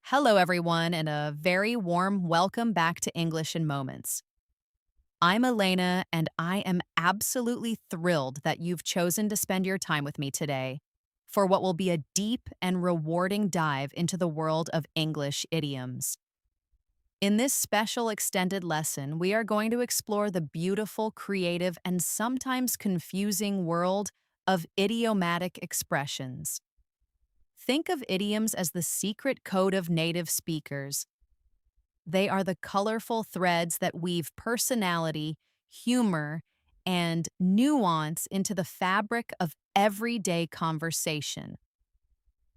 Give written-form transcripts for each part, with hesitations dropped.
Hello, everyone, and a very warm welcome back to English in Moments. I'm Elena, and I am absolutely thrilled that you've chosen to spend your time with me today for what will be a deep and rewarding dive into the world of English idioms. In this special extended lesson, we are going to explore the beautiful, creative, and sometimes confusing world of idiomatic expressions. Think of idioms as the secret code of native speakers. They are the colorful threads that weave personality, humor, and nuance into the fabric of everyday conversation.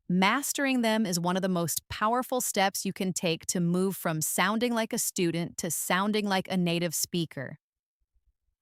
Mastering them is one of the most powerful steps you can take to move from sounding like a student to sounding like a native speaker.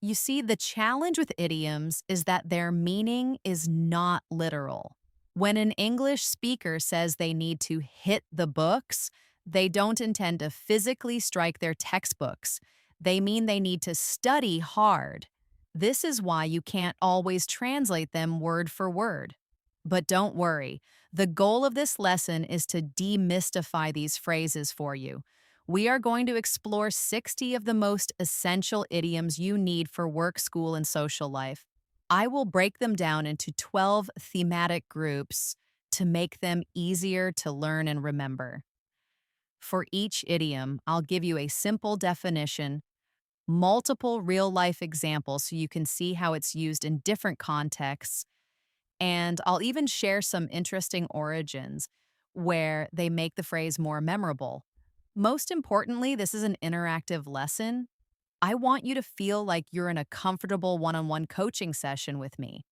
You see, the challenge with idioms is that their meaning is not literal. When an English speaker says they need to hit the books, they don't intend to physically strike their textbooks. They mean they need to study hard. This is why you can't always translate them word for word. But don't worry, the goal of this lesson is to demystify these phrases for you. We are going to explore 60 of the most essential idioms you need for work, school, and social life. I will break them down into 12 thematic groups to make them easier to learn and remember. For each idiom, I'll give you a simple definition, multiple real life examples so you can see how it's used in different contexts, and I'll even share some interesting origins where they make the phrase more memorable. Most importantly, this is an interactive lesson. I want you to feel like you're in a comfortable one on one coaching session with me.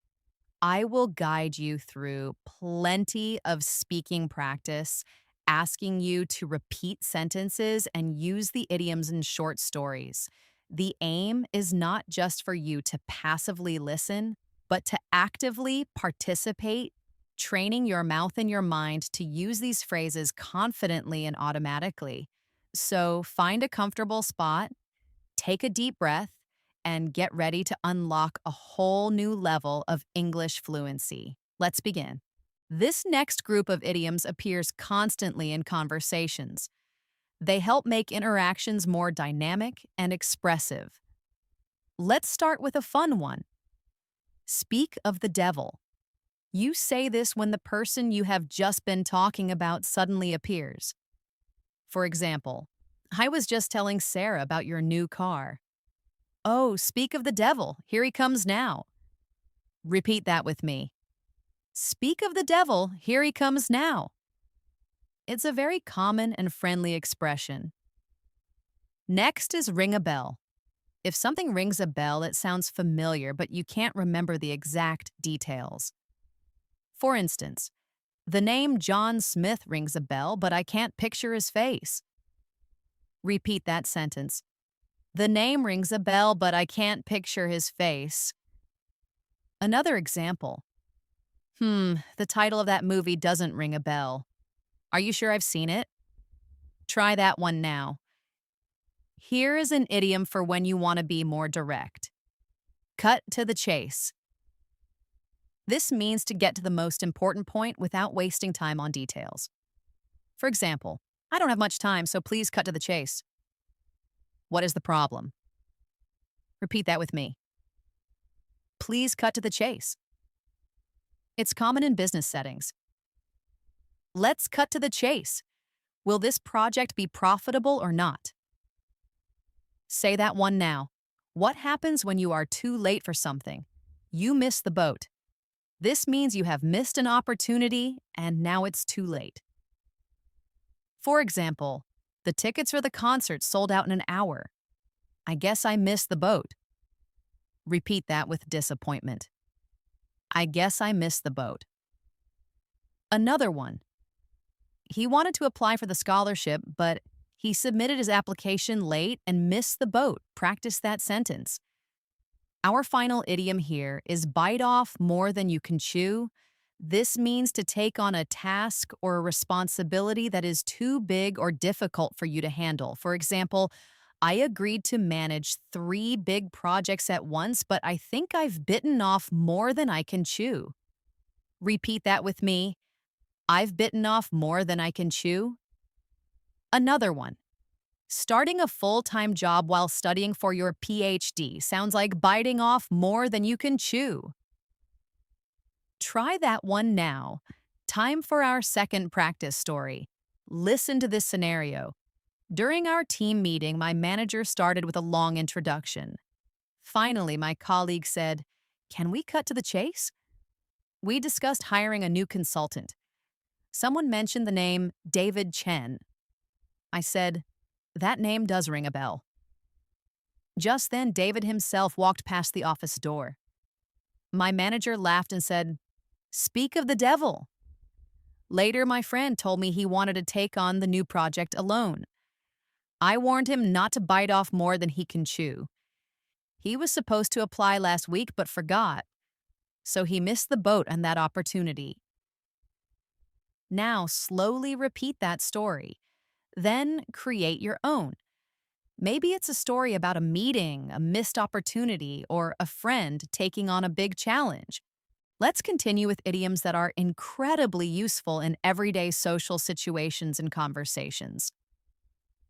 I will guide you through plenty of speaking practice, asking you to repeat sentences and use the idioms in short stories. The aim is not just for you to passively listen, but to actively participate, training your mouth and your mind to use these phrases confidently and automatically. So find a comfortable spot, take a deep breath, and get ready to unlock a whole new level of English fluency. Let's begin. This next group of idioms appears constantly in conversations. They help make interactions more dynamic and expressive. Let's start with a fun one. Speak of the devil. You say this when the person you have just been talking about suddenly appears. For example, I was just telling Sarah about your new car. Oh, speak of the devil. Here he comes now. Repeat that with me. Speak of the devil. Here he comes now. It's a very common and friendly expression. Next is ring a bell. If something rings a bell, it sounds familiar, but you can't remember the exact details. For instance, the name John Smith rings a bell, but I can't picture his face. Repeat that sentence. The name rings a bell, but I can't picture his face. Another example. The title of that movie doesn't ring a bell. Are you sure I've seen it? Try that one now. Here is an idiom for when you want to be more direct. Cut to the chase. This means to get to the most important point without wasting time on details. For example, I don't have much time, so please cut to the chase. What is the problem? Repeat that with me. Please cut to the chase. It's common in business settings. Let's cut to the chase. Will this project be profitable or not? Say that one now. What happens when you are too late for something? You miss the boat. This means you have missed an opportunity and now it's too late. For example, the tickets for the concert sold out in an hour. I guess I missed the boat. Repeat that with disappointment. I guess I missed the boat. Another one. He wanted to apply for the scholarship, but he submitted his application late and missed the boat. Practice that sentence. Our final idiom here is bite off more than you can chew. This means to take on a task or a responsibility that is too big or difficult for you to handle. For example, I agreed to manage 3 big projects at once, but I think I've bitten off more than I can chew. Repeat that with me. I've bitten off more than I can chew. Another one. Starting a full-time job while studying for your PhD sounds like biting off more than you can chew. Try that one now. Time for our second practice story. Listen to this scenario. During our team meeting, my manager started with a long introduction. Finally, my colleague said, "Can we cut to the chase?" We discussed hiring a new consultant. Someone mentioned the name David Chen. I said, "That name does ring a bell." Just then, David himself walked past the office door. My manager laughed and said, "Speak of the devil." Later, my friend told me he wanted to take on the new project alone. I warned him not to bite off more than he can chew. He was supposed to apply last week but forgot, so he missed the boat on that opportunity. Now, slowly repeat that story. Then create your own. Maybe it's a story about a meeting, a missed opportunity, or a friend taking on a big challenge. Let's continue with idioms that are incredibly useful in everyday social situations and conversations.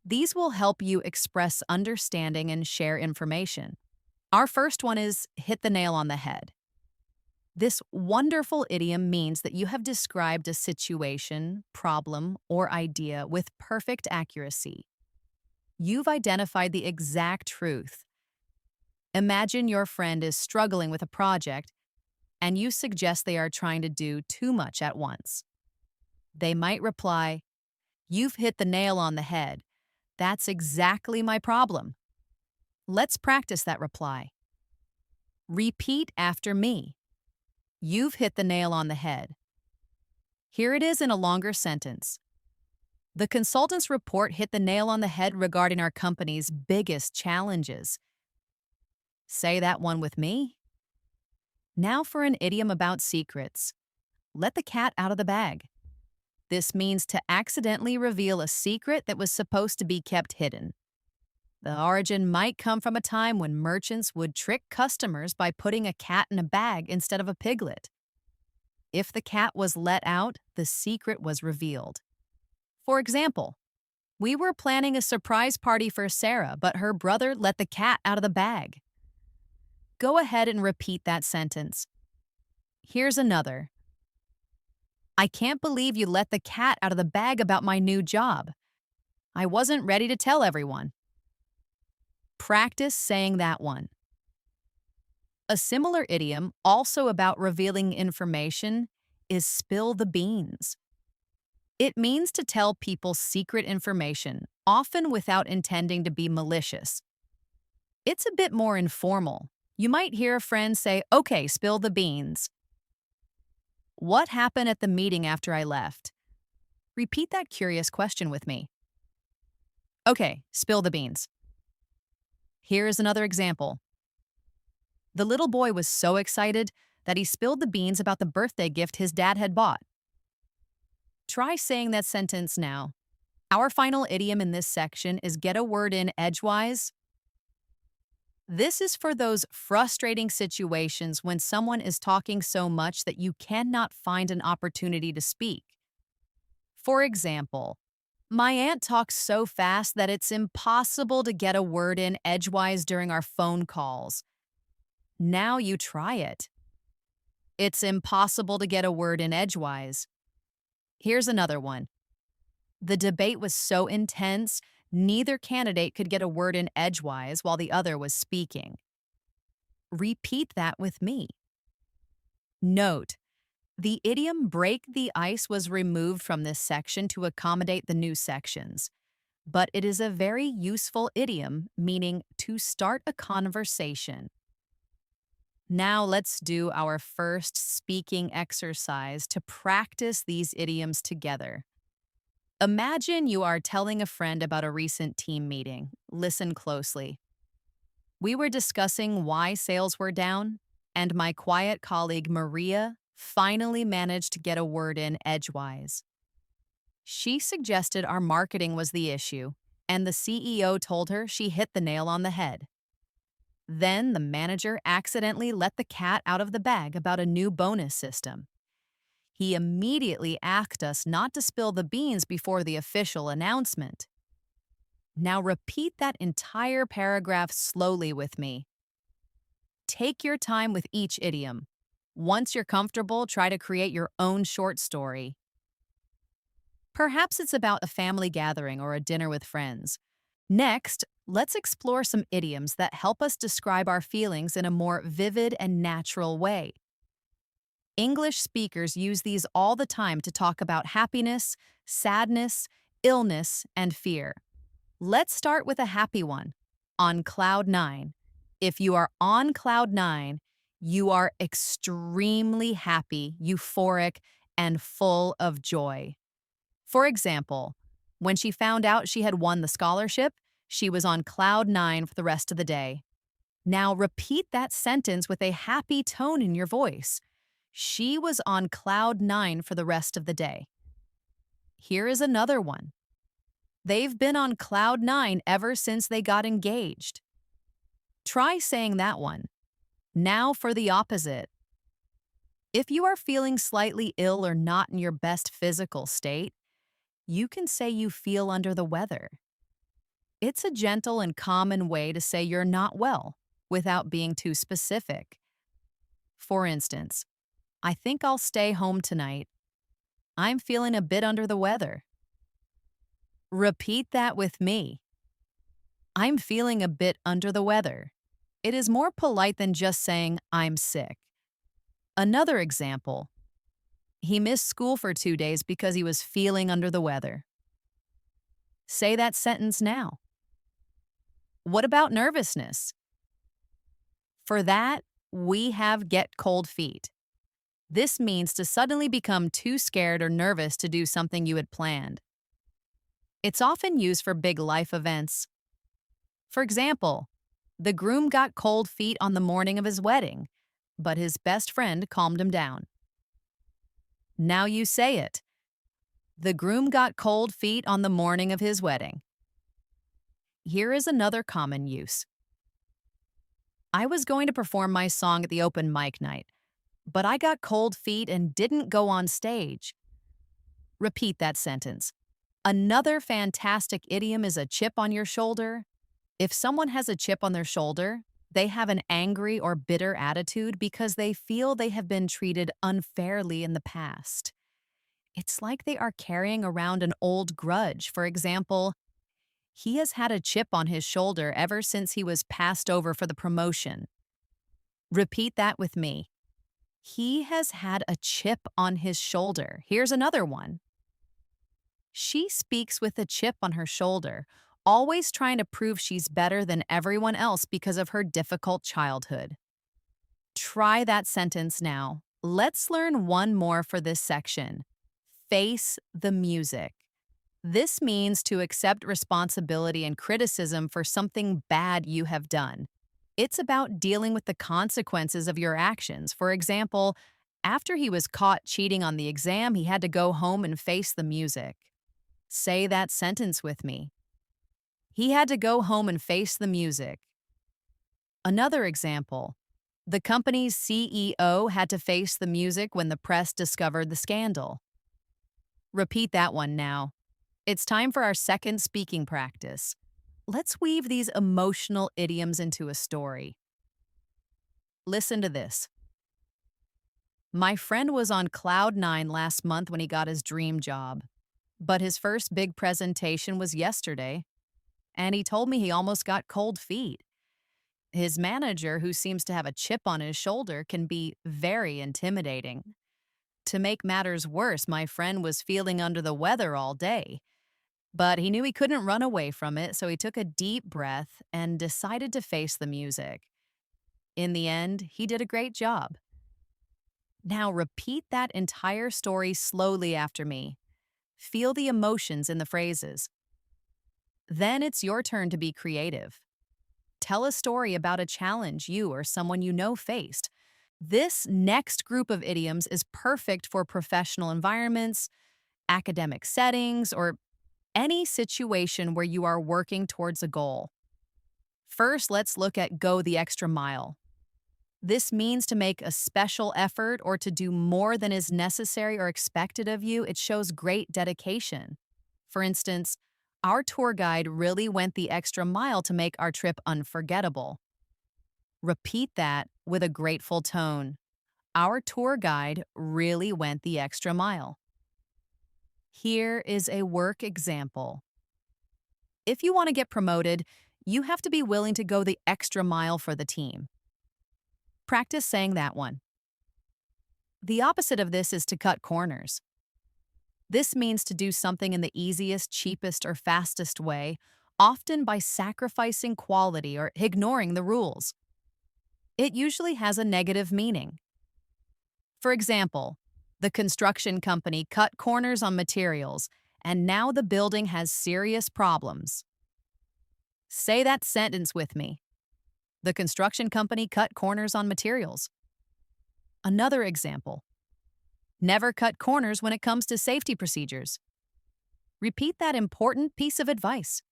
These will help you express understanding and share information. Our first one is hit the nail on the head. This wonderful idiom means that you have described a situation, problem, or idea with perfect accuracy. You've identified the exact truth. Imagine your friend is struggling with a project, and you suggest they are trying to do too much at once. They might reply, "You've hit the nail on the head. That's exactly my problem." Let's practice that reply. Repeat after me. You've hit the nail on the head. Here it is in a longer sentence. The consultant's report hit the nail on the head regarding our company's biggest challenges. Say that one with me. Now for an idiom about secrets. Let the cat out of the bag. This means to accidentally reveal a secret that was supposed to be kept hidden. The origin might come from a time when merchants would trick customers by putting a cat in a bag instead of a piglet. If the cat was let out, the secret was revealed. For example, we were planning a surprise party for Sarah, but her brother let the cat out of the bag. Go ahead and repeat that sentence. Here's another. I can't believe you let the cat out of the bag about my new job. I wasn't ready to tell everyone. Practice saying that one. A similar idiom, also about revealing information, is spill the beans. It means to tell people secret information, often without intending to be malicious. It's a bit more informal. You might hear a friend say, "Okay, spill the beans." What happened at the meeting after I left? Repeat that curious question with me. Okay, spill the beans. Here is another example. The little boy was so excited that he spilled the beans about the birthday gift his dad had bought. Try saying that sentence now. Our final idiom in this section is get a word in edgewise. This is for those frustrating situations when someone is talking so much that you cannot find an opportunity to speak. For example, my aunt talks so fast that it's impossible to get a word in edgewise during our phone calls. Now you try it. It's impossible to get a word in edgewise. Here's another one. The debate was so intense, neither candidate could get a word in edgewise while the other was speaking. Repeat that with me. Note, the idiom break the ice was removed from this section to accommodate the new sections, but it is a very useful idiom, meaning to start a conversation. Now let's do our first speaking exercise to practice these idioms together. Imagine you are telling a friend about a recent team meeting. Listen closely. We were discussing why sales were down, and my quiet colleague Maria finally managed to get a word in edgewise. She suggested our marketing was the issue, and the CEO told her she hit the nail on the head. Then the manager accidentally let the cat out of the bag about a new bonus system. He immediately asked us not to spill the beans before the official announcement. Now repeat that entire paragraph slowly with me. Take your time with each idiom. Once you're comfortable, try to create your own short story. Perhaps it's about a family gathering or a dinner with friends. Next, let's explore some idioms that help us describe our feelings in a more vivid and natural way. English speakers use these all the time to talk about happiness, sadness, illness, and fear. Let's start with a happy one. On cloud nine. If you are on cloud nine, you are extremely happy, euphoric, and full of joy. For example, when she found out she had won the scholarship, she was on cloud nine for the rest of the day. Now repeat that sentence with a happy tone in your voice. She was on cloud nine for the rest of the day. Here is another one. They've been on cloud nine ever since they got engaged. Try saying that one. Now for the opposite. If you are feeling slightly ill or not in your best physical state, you can say you feel under the weather. It's a gentle and common way to say you're not well without being too specific. For instance, I think I'll stay home tonight. I'm feeling a bit under the weather. Repeat that with me. I'm feeling a bit under the weather. It is more polite than just saying I'm sick. Another example. He missed school for 2 days because he was feeling under the weather. Say that sentence now. What about nervousness? For that, we have get cold feet. This means to suddenly become too scared or nervous to do something you had planned. It's often used for big life events. For example, the groom got cold feet on the morning of his wedding, but his best friend calmed him down. Now you say it. The groom got cold feet on the morning of his wedding. Here is another common use. I was going to perform my song at the open mic night, but I got cold feet and didn't go on stage. Repeat that sentence. Another fantastic idiom is a chip on your shoulder. If someone has a chip on their shoulder, they have an angry or bitter attitude because they feel they have been treated unfairly in the past. It's like they are carrying around an old grudge. For example, he has had a chip on his shoulder ever since he was passed over for the promotion. Repeat that with me. He has had a chip on his shoulder. Here's another one. She speaks with a chip on her shoulder, always trying to prove she's better than everyone else because of her difficult childhood. Try that sentence now. Let's learn one more for this section. Face the music. This means to accept responsibility and criticism for something bad you have done. It's about dealing with the consequences of your actions. For example, after he was caught cheating on the exam, he had to go home and face the music. Say that sentence with me. He had to go home and face the music. Another example. The company's CEO had to face the music when the press discovered the scandal. Repeat that one now. It's time for our second speaking practice. Let's weave these emotional idioms into a story. Listen to this. My friend was on cloud nine last month when he got his dream job. But his first big presentation was yesterday, and he told me he almost got cold feet. His manager, who seems to have a chip on his shoulder, can be very intimidating. To make matters worse, my friend was feeling under the weather all day. But he knew he couldn't run away from it, so he took a deep breath and decided to face the music. In the end, he did a great job. Now repeat that entire story slowly after me. Feel the emotions in the phrases. Then it's your turn to be creative. Tell a story about a challenge you or someone you know faced. This next group of idioms is perfect for professional environments, academic settings, or any situation where you are working towards a goal. First, let's look at go the extra mile. This means to make a special effort or to do more than is necessary or expected of you. It shows great dedication. For instance, our tour guide really went the extra mile to make our trip unforgettable. Repeat that with a grateful tone. Our tour guide really went the extra mile. Here is a work example. If you want to get promoted, you have to be willing to go the extra mile for the team. Practice saying that one. The opposite of this is to cut corners. This means to do something in the easiest, cheapest, or fastest way, often by sacrificing quality or ignoring the rules. It usually has a negative meaning. For example, the construction company cut corners on materials, and now the building has serious problems. Say that sentence with me. The construction company cut corners on materials. Another example. Never cut corners when it comes to safety procedures. Repeat that important piece of advice.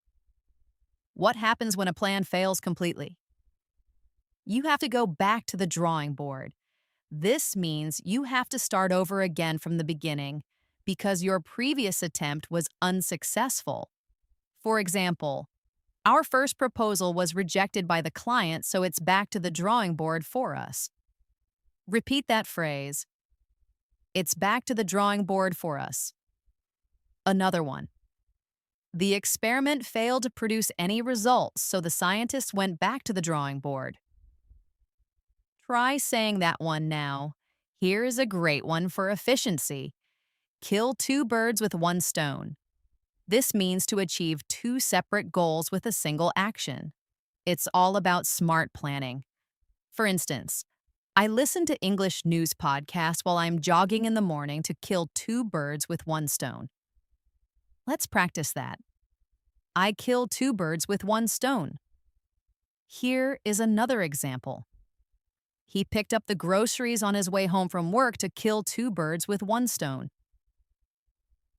What happens when a plan fails completely? You have to go back to the drawing board. This means you have to start over again from the beginning because your previous attempt was unsuccessful. For example, our first proposal was rejected by the client, so it's back to the drawing board for us. Repeat that phrase. It's back to the drawing board for us. Another one. The experiment failed to produce any results, so the scientists went back to the drawing board. Try saying that one now. Here is a great one for efficiency. Kill two birds with one stone. This means to achieve two separate goals with a single action. It's all about smart planning. For instance, I listen to English news podcasts while I'm jogging in the morning to kill two birds with one stone. Let's practice that. I kill two birds with one stone. Here is another example. He picked up the groceries on his way home from work to kill two birds with one stone.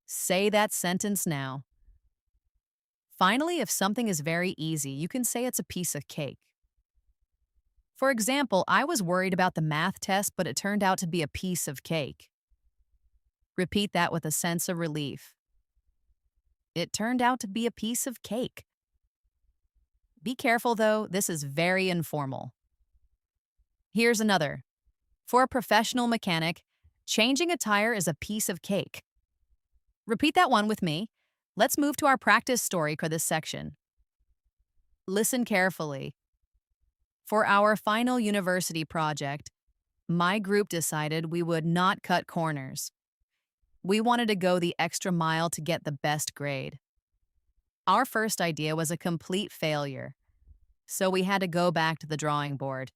Say that sentence now. Finally, if something is very easy, you can say it's a piece of cake. For example, I was worried about the math test, but it turned out to be a piece of cake. Repeat that with a sense of relief. It turned out to be a piece of cake. Be careful, though, this is very informal. Here's another. For a professional mechanic, changing a tire is a piece of cake. Repeat that one with me. Let's move to our practice story for this section. Listen carefully. For our final university project, my group decided we would not cut corners. We wanted to go the extra mile to get the best grade. Our first idea was a complete failure, so we had to go back to the drawing board.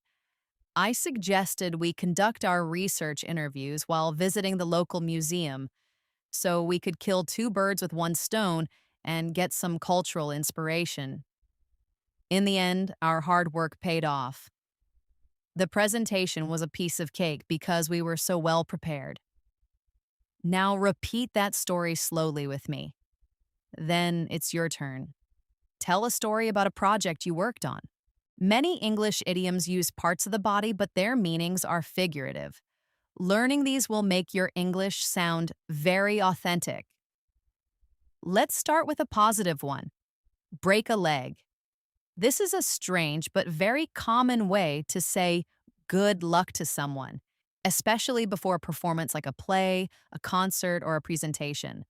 I suggested we conduct our research interviews while visiting the local museum so we could kill two birds with one stone and get some cultural inspiration. In the end, our hard work paid off. The presentation was a piece of cake because we were so well prepared. Now repeat that story slowly with me. Then it's your turn. Tell a story about a project you worked on. Many English idioms use parts of the body, but their meanings are figurative. Learning these will make your English sound very authentic. Let's start with a positive one. Break a leg. This is a strange but very common way to say good luck to someone, especially before a performance like a play, a concert, or a presentation.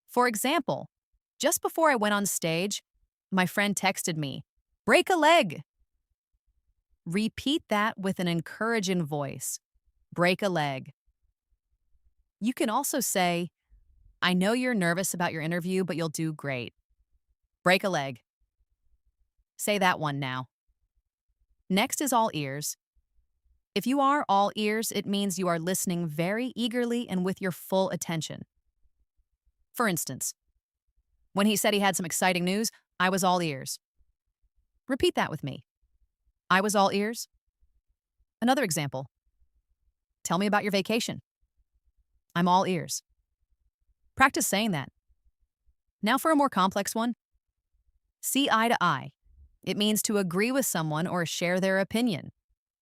For example, just before I went on stage, my friend texted me, "Break a leg." Repeat that with an encouraging voice. Break a leg. You can also say, "I know you're nervous about your interview, but you'll do great." Break a leg. Say that one now. Next is all ears. If you are all ears, it means you are listening very eagerly and with your full attention. For instance, when he said he had some exciting news, I was all ears. Repeat that with me. I was all ears. Another example. Tell me about your vacation. I'm all ears. Practice saying that. Now for a more complex one. See eye to eye. It means to agree with someone or share their opinion.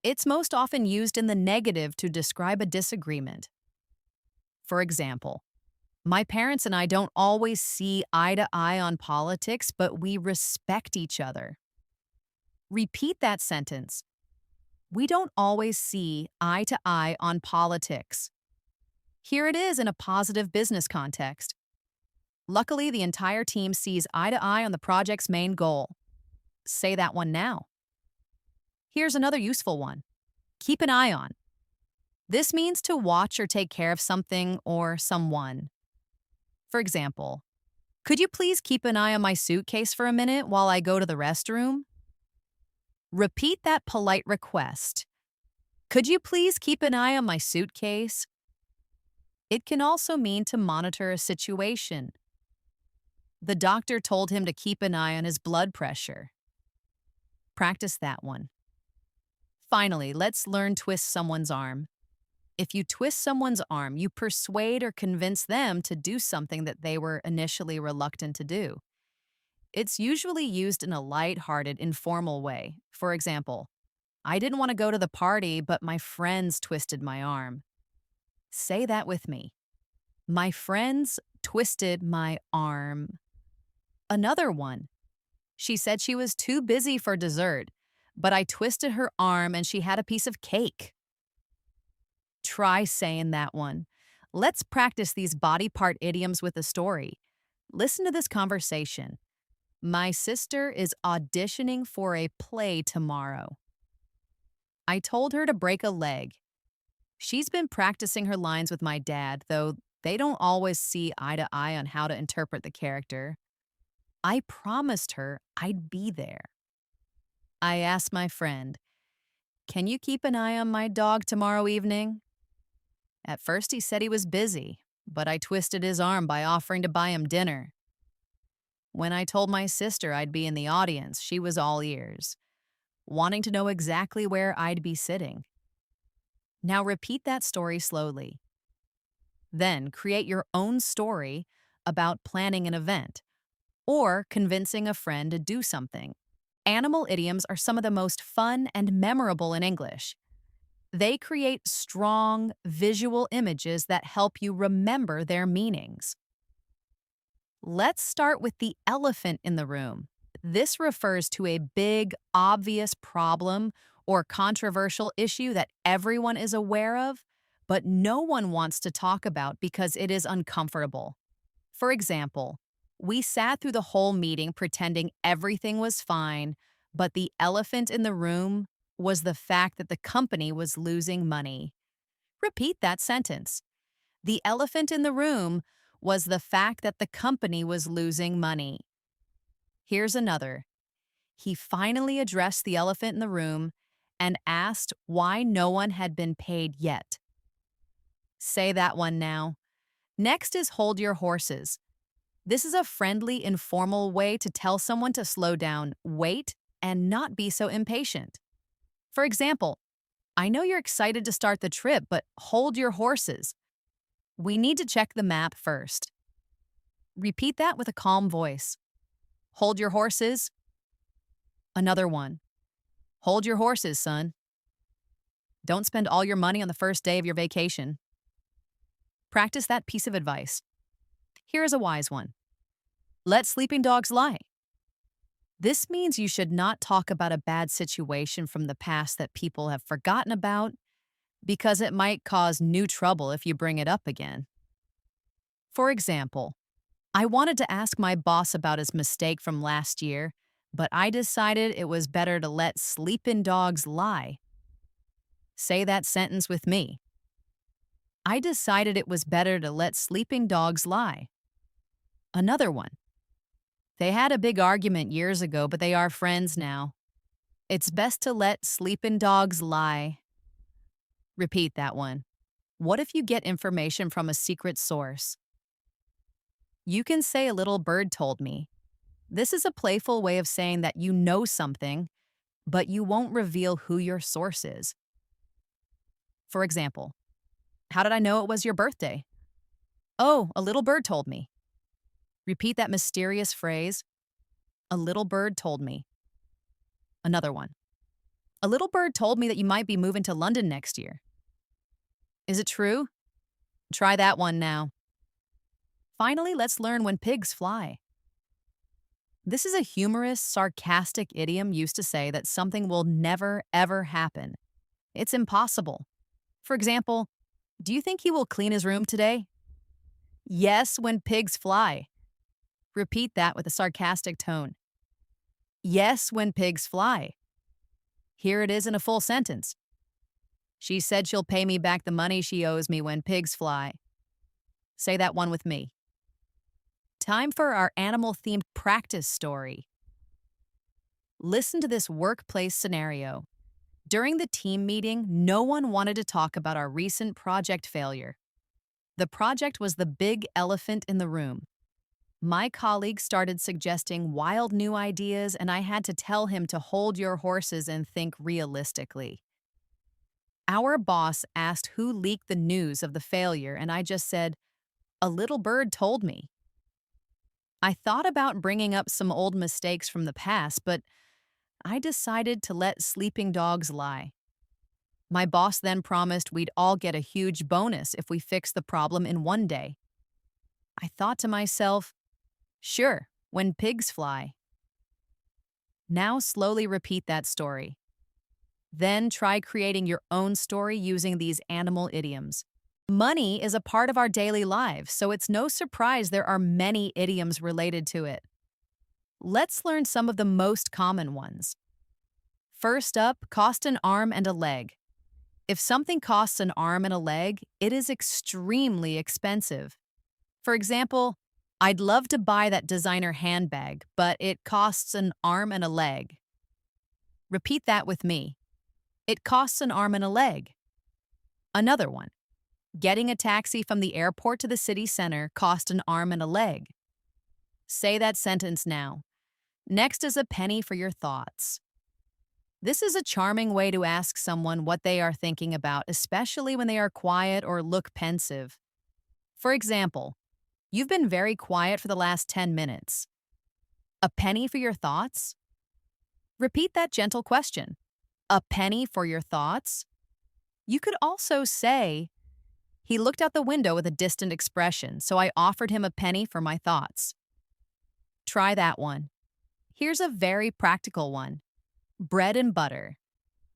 It's most often used in the negative to describe a disagreement. For example, my parents and I don't always see eye to eye on politics, but we respect each other. Repeat that sentence. We don't always see eye to eye on politics. Here it is in a positive business context. Luckily, the entire team sees eye to eye on the project's main goal. Say that one now. Here's another useful one. Keep an eye on. This means to watch or take care of something or someone. For example, could you please keep an eye on my suitcase for a minute while I go to the restroom? Repeat that polite request. Could you please keep an eye on my suitcase? It can also mean to monitor a situation. The doctor told him to keep an eye on his blood pressure. Practice that one. Finally, let's learn twist someone's arm. If you twist someone's arm, you persuade or convince them to do something that they were initially reluctant to do. It's usually used in a light-hearted, informal way. For example, I didn't want to go to the party, but my friends twisted my arm. Say that with me. My friends twisted my arm. Another one. She said she was too busy for dessert, but I twisted her arm and she had a piece of cake. Try saying that one. Let's practice these body part idioms with a story. Listen to this conversation. My sister is auditioning for a play tomorrow. I told her to break a leg. She's been practicing her lines with my dad, though they don't always see eye to eye on how to interpret the character. I promised her I'd be there. I asked my friend, "Can you keep an eye on my dog tomorrow evening?" At first he said he was busy, but I twisted his arm by offering to buy him dinner. When I told my sister I'd be in the audience, she was all ears, wanting to know exactly where I'd be sitting. Now repeat that story slowly. Then create your own story about planning an event or convincing a friend to do something. Animal idioms are some of the most fun and memorable in English. They create strong visual images that help you remember their meanings. Let's start with the elephant in the room. This refers to a big, obvious problem or controversial issue that everyone is aware of, but no one wants to talk about because it is uncomfortable. For example, we sat through the whole meeting pretending everything was fine, but the elephant in the room was the fact that the company was losing money. Repeat that sentence. The elephant in the room was the fact that the company was losing money. Here's another. He finally addressed the elephant in the room and asked why no one had been paid yet. Say that one now. Next is hold your horses. This is a friendly, informal way to tell someone to slow down, wait, and not be so impatient. For example, I know you're excited to start the trip, but hold your horses. We need to check the map first. Repeat that with a calm voice. Hold your horses. Another one. Hold your horses, son. Don't spend all your money on the first day of your vacation. Practice that piece of advice. Here is a wise one. Let sleeping dogs lie. This means you should not talk about a bad situation from the past that people have forgotten about because it might cause new trouble if you bring it up again. For example, I wanted to ask my boss about his mistake from last year, but I decided it was better to let sleeping dogs lie. Say that sentence with me. I decided it was better to let sleeping dogs lie. Another one. They had a big argument years ago, but they are friends now. It's best to let sleeping dogs lie. Repeat that one. What if you get information from a secret source? You can say a little bird told me. This is a playful way of saying that you know something, but you won't reveal who your source is. For example, how did I know it was your birthday? Oh, a little bird told me. Repeat that mysterious phrase. A little bird told me. Another one. A little bird told me that you might be moving to London next year. Is it true? Try that one now. Finally, let's learn when pigs fly. This is a humorous, sarcastic idiom used to say that something will never, ever happen. It's impossible. For example, do you think he will clean his room today? Yes, when pigs fly. Repeat that with a sarcastic tone. Yes, when pigs fly. Here it is in a full sentence. She said she'll pay me back the money she owes me when pigs fly. Say that one with me. Time for our animal-themed practice story. Listen to this workplace scenario. During the team meeting, no one wanted to talk about our recent project failure. The project was the big elephant in the room. My colleague started suggesting wild new ideas, and I had to tell him to hold your horses and think realistically. Our boss asked who leaked the news of the failure, and I just said, "A little bird told me." I thought about bringing up some old mistakes from the past, but I decided to let sleeping dogs lie. My boss then promised we'd all get a huge bonus if we fixed the problem in one day. I thought to myself, sure, when pigs fly. Now slowly repeat that story. Then try creating your own story using these animal idioms. Money is a part of our daily lives, so it's no surprise there are many idioms related to it. Let's learn some of the most common ones. First up, cost an arm and a leg. If something costs an arm and a leg, it is extremely expensive. For example, I'd love to buy that designer handbag, but it costs an arm and a leg. Repeat that with me. It costs an arm and a leg. Another one. Getting a taxi from the airport to the city center cost an arm and a leg. Say that sentence now. Next is a penny for your thoughts. This is a charming way to ask someone what they are thinking about, especially when they are quiet or look pensive. For example, you've been very quiet for the last 10 minutes. A penny for your thoughts? Repeat that gentle question. A penny for your thoughts? You could also say, he looked out the window with a distant expression, so I offered him a penny for my thoughts. Try that one. Here's a very practical one. Bread and butter.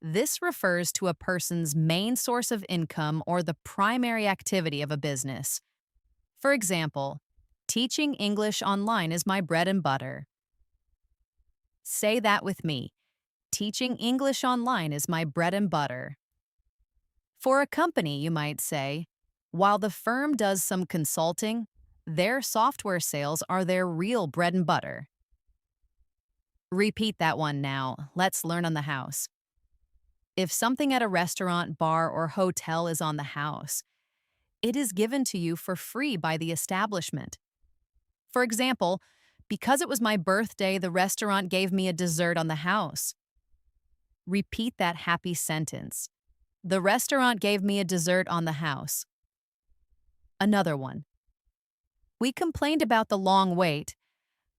This refers to a person's main source of income or the primary activity of a business. For example, teaching English online is my bread and butter. Say that with me. Teaching English online is my bread and butter. For a company, you might say, while the firm does some consulting, their software sales are their real bread and butter. Repeat that one now. Let's learn on the house. If something at a restaurant, bar, or hotel is on the house, it is given to you for free by the establishment. For example, because it was my birthday, the restaurant gave me a dessert on the house. Repeat that happy sentence. The restaurant gave me a dessert on the house. Another one. We complained about the long wait,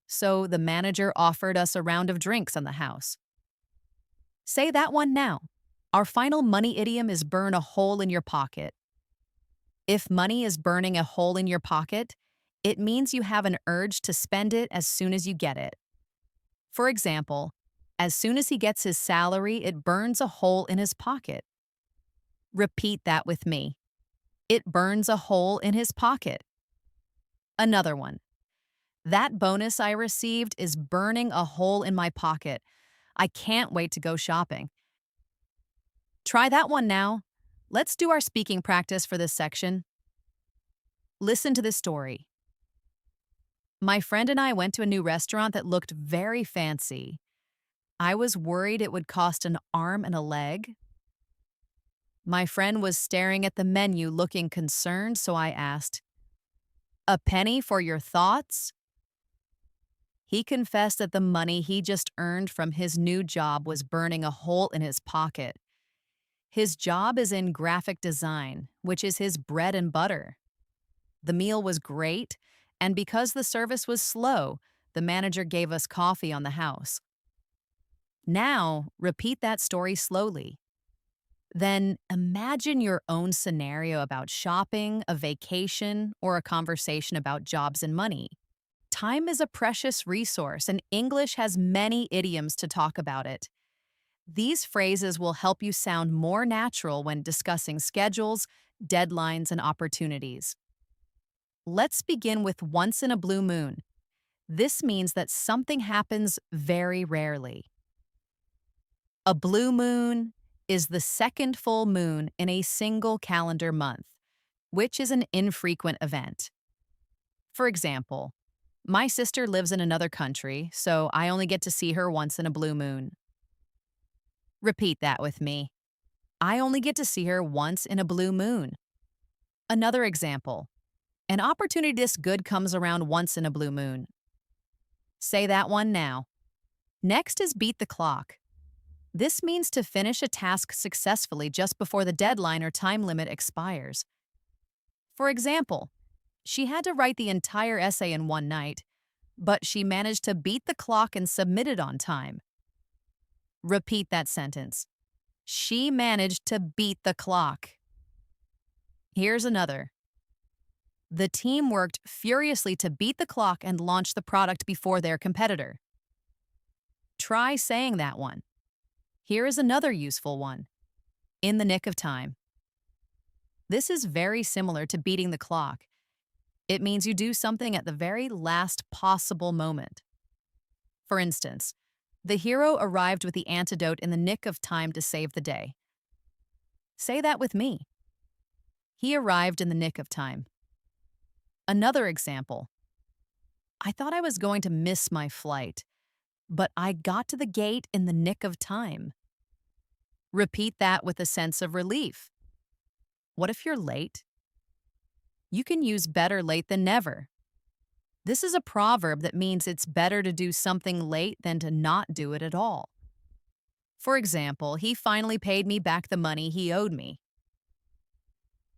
so the manager offered us a round of drinks on the house. Say that one now. Our final money idiom is burn a hole in your pocket. If money is burning a hole in your pocket, it means you have an urge to spend it as soon as you get it. For example, as soon as he gets his salary, it burns a hole in his pocket. Repeat that with me. It burns a hole in his pocket. Another one. That bonus I received is burning a hole in my pocket. I can't wait to go shopping. Try that one now. Let's do our speaking practice for this section. Listen to this story. My friend and I went to a new restaurant that looked very fancy. I was worried it would cost an arm and a leg. My friend was staring at the menu looking concerned, so I asked, "A penny for your thoughts?" He confessed that the money he just earned from his new job was burning a hole in his pocket. His job is in graphic design, which is his bread and butter. The meal was great, and because the service was slow, the manager gave us coffee on the house. Now, repeat that story slowly. Then imagine your own scenario about shopping, a vacation, or a conversation about jobs and money. Time is a precious resource, and English has many idioms to talk about it. These phrases will help you sound more natural when discussing schedules, deadlines, and opportunities. Let's begin with once in a blue moon. This means that something happens very rarely. A blue moon is the second full moon in a single calendar month, which is an infrequent event. For example, my sister lives in another country, so I only get to see her once in a blue moon. Repeat that with me. I only get to see her once in a blue moon. Another example. An opportunity this good comes around once in a blue moon. Say that one now. Next is beat the clock. This means to finish a task successfully just before the deadline or time limit expires. For example, she had to write the entire essay in one night, but she managed to beat the clock and submit it on time. Repeat that sentence. She managed to beat the clock. Here's another. The team worked furiously to beat the clock and launch the product before their competitor. Try saying that one. Here is another useful one. In the nick of time. This is very similar to beating the clock. It means you do something at the very last possible moment. For instance, the hero arrived with the antidote in the nick of time to save the day. Say that with me. He arrived in the nick of time. Another example. I thought I was going to miss my flight, but I got to the gate in the nick of time. Repeat that with a sense of relief. What if you're late? You can use better late than never. This is a proverb that means it's better to do something late than to not do it at all. For example, he finally paid me back the money he owed me.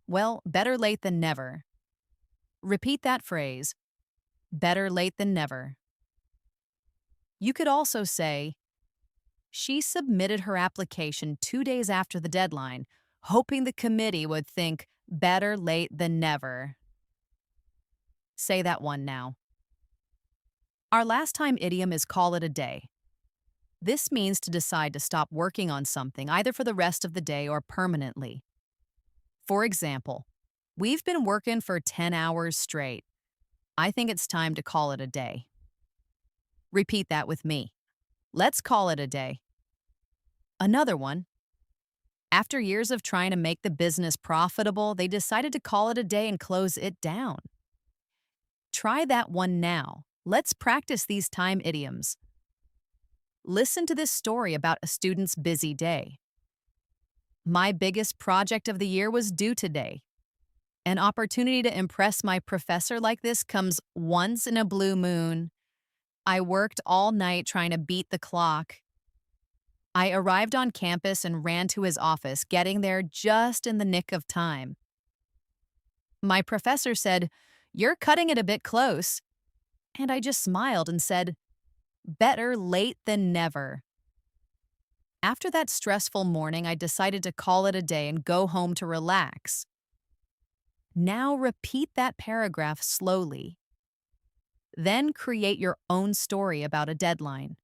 Well, better late than never. Repeat that phrase. Better late than never. You could also say, she submitted her application 2 days after the deadline, hoping the committee would think better late than never. Say that one now. Our last time idiom is call it a day. This means to decide to stop working on something either for the rest of the day or permanently. For example, we've been working for 10 hours straight. I think it's time to call it a day. Repeat that with me. Let's call it a day. Another one. After years of trying to make the business profitable, they decided to call it a day and close it down. Try that one now. Let's practice these time idioms. Listen to this story about a student's busy day. My biggest project of the year was due today. An opportunity to impress my professor like this comes once in a blue moon. I worked all night trying to beat the clock. I arrived on campus and ran to his office, getting there just in the nick of time. My professor said, "You're cutting it a bit close." And I just smiled and said, "Better late than never." After that stressful morning, I decided to call it a day and go home to relax. Now repeat that paragraph slowly. Then create your own story about a deadline.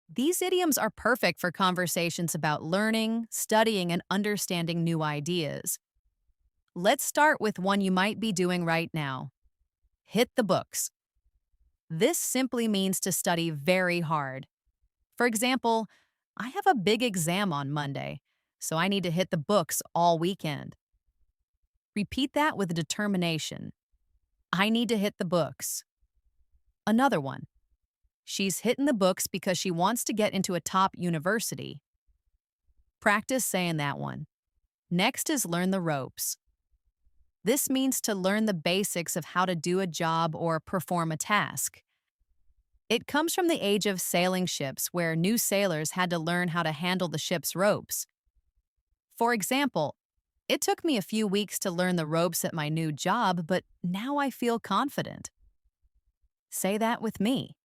These idioms are perfect for conversations about learning, studying, and understanding new ideas. Let's start with one you might be doing right now. Hit the books. This simply means to study very hard. For example, I have a big exam on Monday, so I need to hit the books all weekend. Repeat that with determination. I need to hit the books. Another one. She's hitting the books because she wants to get into a top university. Practice saying that one. Next is learn the ropes. This means to learn the basics of how to do a job or perform a task. It comes from the age of sailing ships, where new sailors had to learn how to handle the ship's ropes. For example, it took me a few weeks to learn the ropes at my new job, but now I feel confident. Say that with me.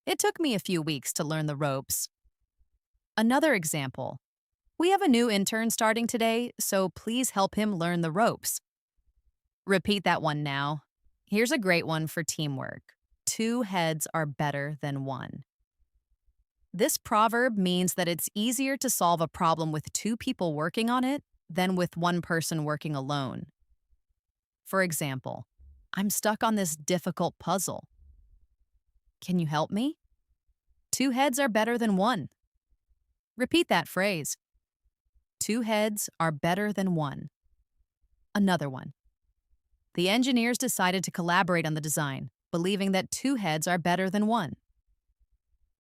It took me a few weeks to learn the ropes. Another example. We have a new intern starting today, so please help him learn the ropes. Repeat that one now. Here's a great one for teamwork. Two heads are better than one. This proverb means that it's easier to solve a problem with two people working on it than with one person working alone. For example, I'm stuck on this difficult puzzle. Can you help me? Two heads are better than one. Repeat that phrase. Two heads are better than one. Another one. The engineers decided to collaborate on the design, believing that two heads are better than one.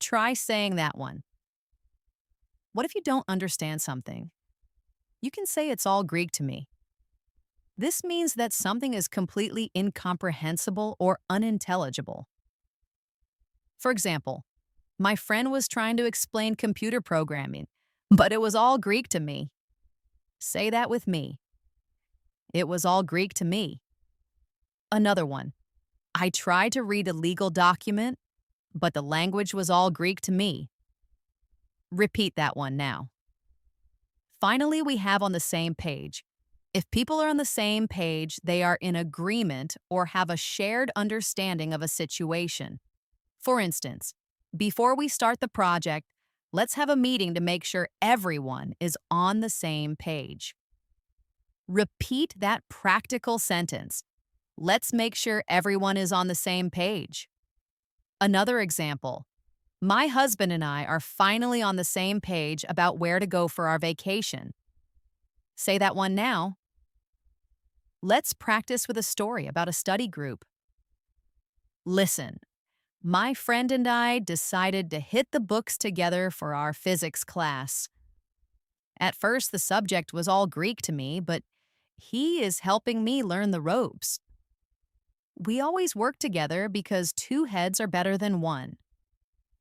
Try saying that one. What if you don't understand something? You can say it's all Greek to me. This means that something is completely incomprehensible or unintelligible. For example, my friend was trying to explain computer programming, but it was all Greek to me. Say that with me. It was all Greek to me. Another one. I tried to read a legal document, but the language was all Greek to me. Repeat that one now. Finally, we have on the same page. If people are on the same page, they are in agreement or have a shared understanding of a situation. For instance, before we start the project, let's have a meeting to make sure everyone is on the same page. Repeat that practical sentence. Let's make sure everyone is on the same page. Another example. My husband and I are finally on the same page about where to go for our vacation. Say that one now. Let's practice with a story about a study group. Listen, my friend and I decided to hit the books together for our physics class. At first, the subject was all Greek to me, but he is helping me learn the ropes. We always work together because two heads are better than one.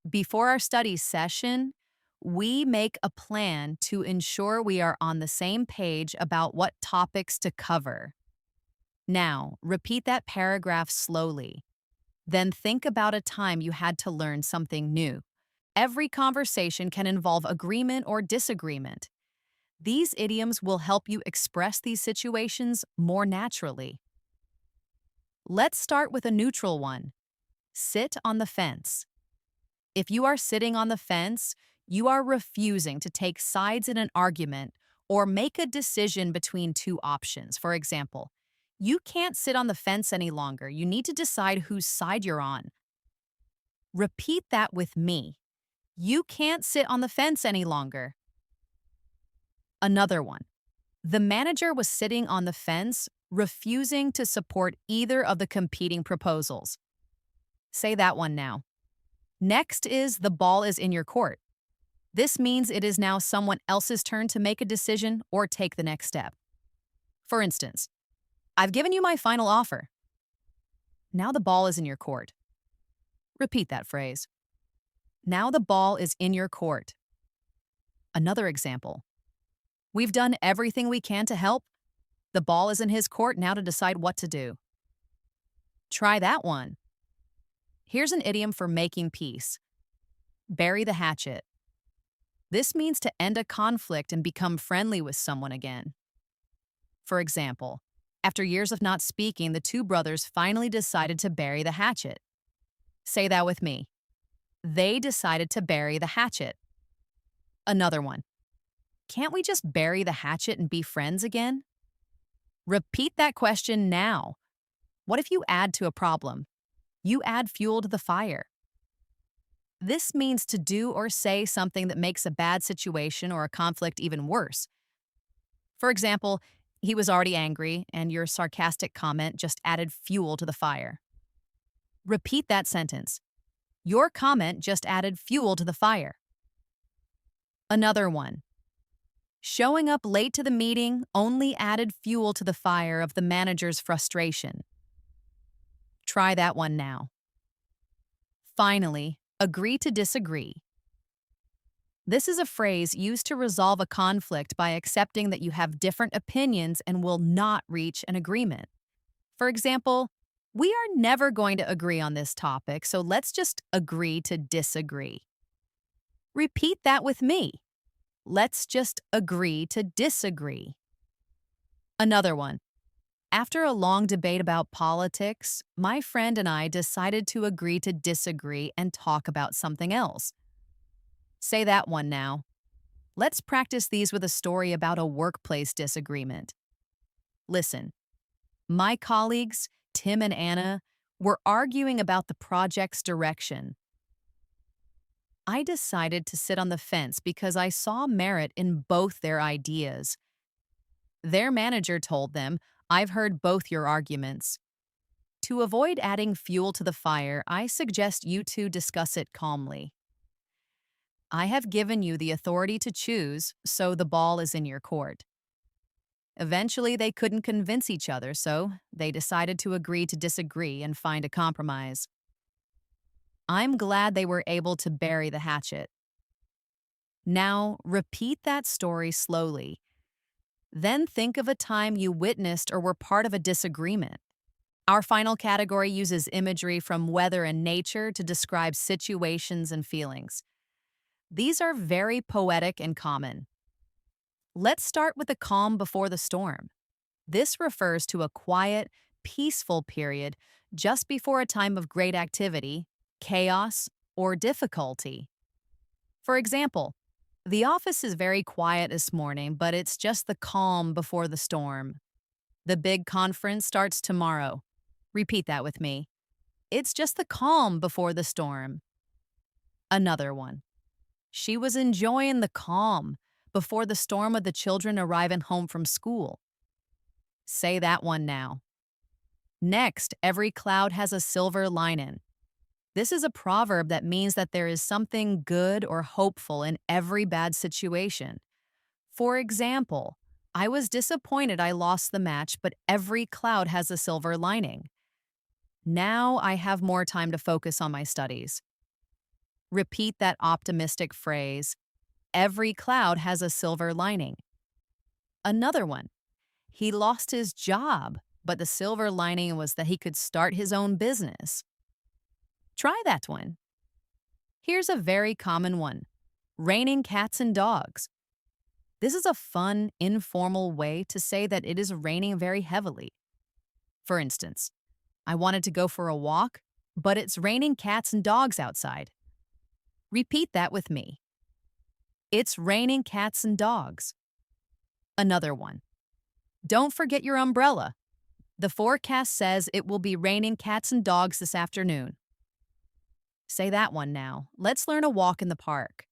Before our study session, we make a plan to ensure we are on the same page about what topics to cover. Now, repeat that paragraph slowly. Then think about a time you had to learn something new. Every conversation can involve agreement or disagreement. These idioms will help you express these situations more naturally. Let's start with a neutral one. Sit on the fence. If you are sitting on the fence, you are refusing to take sides in an argument or make a decision between two options. For example, you can't sit on the fence any longer. You need to decide whose side you're on. Repeat that with me. You can't sit on the fence any longer. Another one. The manager was sitting on the fence, refusing to support either of the competing proposals. Say that one now. Next is the ball is in your court. This means it is now someone else's turn to make a decision or take the next step. For instance, I've given you my final offer. Now the ball is in your court. Repeat that phrase. Now the ball is in your court. Another example. We've done everything we can to help. The ball is in his court now to decide what to do. Try that one. Here's an idiom for making peace. Bury the hatchet. This means to end a conflict and become friendly with someone again. For example, after years of not speaking, the two brothers finally decided to bury the hatchet. Say that with me. They decided to bury the hatchet. Another one. Can't we just bury the hatchet and be friends again? Repeat that question now. What if you add to a problem? You add fuel to the fire. This means to do or say something that makes a bad situation or a conflict even worse. For example, he was already angry, and your sarcastic comment just added fuel to the fire. Repeat that sentence. Your comment just added fuel to the fire. Another one. Showing up late to the meeting only added fuel to the fire of the manager's frustration. Try that one now. Finally, agree to disagree. This is a phrase used to resolve a conflict by accepting that you have different opinions and will not reach an agreement. For example, we are never going to agree on this topic, so let's just agree to disagree. Repeat that with me. Let's just agree to disagree. Another one. After a long debate about politics, my friend and I decided to agree to disagree and talk about something else. Say that one now. Let's practice these with a story about a workplace disagreement. Listen, my colleagues, Tim and Anna, were arguing about the project's direction. I decided to sit on the fence because I saw merit in both their ideas. Their manager told them, "I've heard both your arguments. To avoid adding fuel to the fire, I suggest you two discuss it calmly. I have given you the authority to choose, so the ball is in your court." Eventually, they couldn't convince each other, so they decided to agree to disagree and find a compromise. I'm glad they were able to bury the hatchet. Now, repeat that story slowly. Then think of a time you witnessed or were part of a disagreement. Our final category uses imagery from weather and nature to describe situations and feelings. These are very poetic and common. Let's start with the calm before the storm. This refers to a quiet, peaceful period just before a time of great activity, chaos, or difficulty. For example, the office is very quiet this morning, but it's just the calm before the storm. The big conference starts tomorrow. Repeat that with me. It's just the calm before the storm. Another one. She was enjoying the calm before the storm of the children arriving home from school. Say that one now. Next, every cloud has a silver lining. This is a proverb that means that there is something good or hopeful in every bad situation. For example, I was disappointed I lost the match, but every cloud has a silver lining. Now I have more time to focus on my studies. Repeat that optimistic phrase. Every cloud has a silver lining. Another one. He lost his job, but the silver lining was that he could start his own business. Try that one. Here's a very common one. Raining cats and dogs. This is a fun, informal way to say that it is raining very heavily. For instance, I wanted to go for a walk, but it's raining cats and dogs outside. Repeat that with me. It's raining cats and dogs. Another one. Don't forget your umbrella. The forecast says it will be raining cats and dogs this afternoon. Say that one now. Let's learn a walk in the park.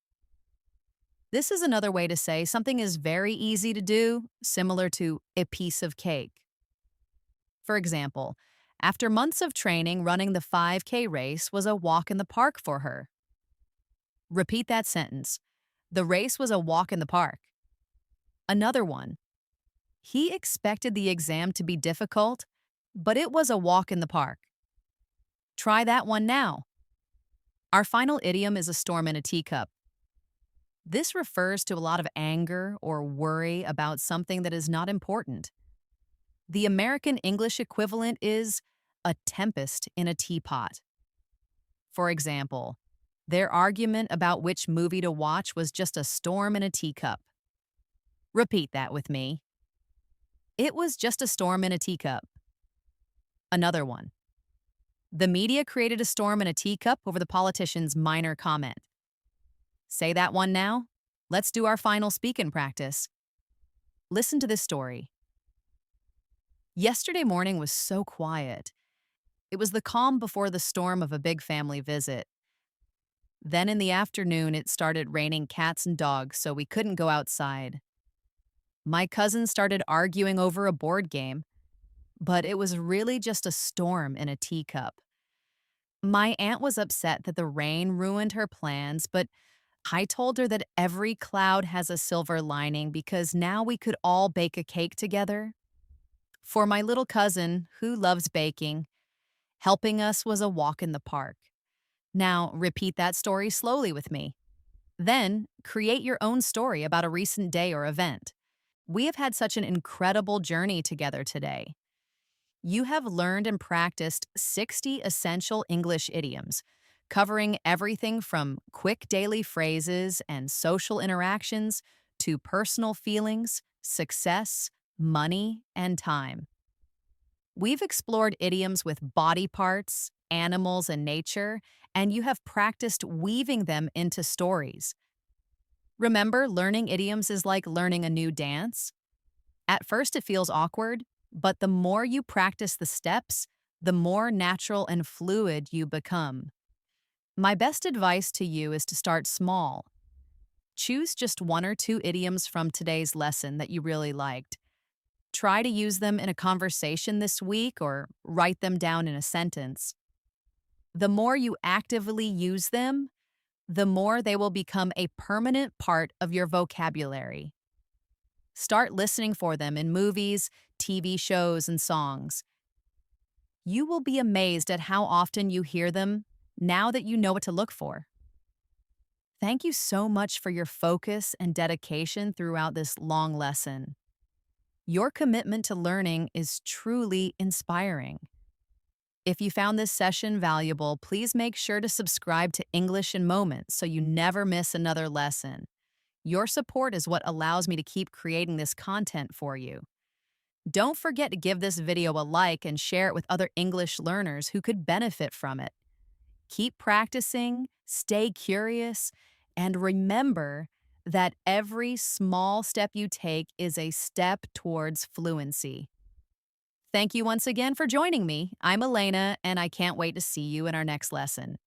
This is another way to say something is very easy to do, similar to a piece of cake. For example, after months of training, running the 5K race was a walk in the park for her. Repeat that sentence. The race was a walk in the park. Another one. He expected the exam to be difficult, but it was a walk in the park. Try that one now. Our final idiom is a storm in a teacup. This refers to a lot of anger or worry about something that is not important. The American English equivalent is a tempest in a teapot. For example, their argument about which movie to watch was just a storm in a teacup. Repeat that with me. It was just a storm in a teacup. Another one. The media created a storm in a teacup over the politician's minor comment. Say that one now. Let's do our final speak-in practice. Listen to this story. Yesterday morning was so quiet. It was the calm before the storm of a big family visit. Then in the afternoon, it started raining cats and dogs, so we couldn't go outside. My cousins started arguing over a board game, but it was really just a storm in a teacup. My aunt was upset that the rain ruined her plans, but I told her that every cloud has a silver lining because now we could all bake a cake together. For my little cousin, who loves baking, helping us was a walk in the park. Now, repeat that story slowly with me. Then, create your own story about a recent day or event. We have had such an incredible journey together today. You have learned and practiced 60 essential English idioms. covering everything from quick daily phrases and social interactions to personal feelings, success, money, and time. We've explored idioms with body parts, animals, and nature, and you have practiced weaving them into stories. Remember, learning idioms is like learning a new dance. At first, it feels awkward, but the more you practice the steps, the more natural and fluid you become. My best advice to you is to start small. Choose just one or two idioms from today's lesson that you really liked. Try to use them in a conversation this week or write them down in a sentence. The more you actively use them, the more they will become a permanent part of your vocabulary. Start listening for them in movies, TV shows, and songs. You will be amazed at how often you hear them now that you know what to look for. Thank you so much for your focus and dedication throughout this long lesson. Your commitment to learning is truly inspiring. If you found this session valuable, please make sure to subscribe to English in Moments so you never miss another lesson. Your support is what allows me to keep creating this content for you. Don't forget to give this video a like and share it with other English learners who could benefit from it. Keep practicing, stay curious, and remember that every small step you take is a step towards fluency. Thank you once again for joining me. I'm Elena, and I can't wait to see you in our next lesson.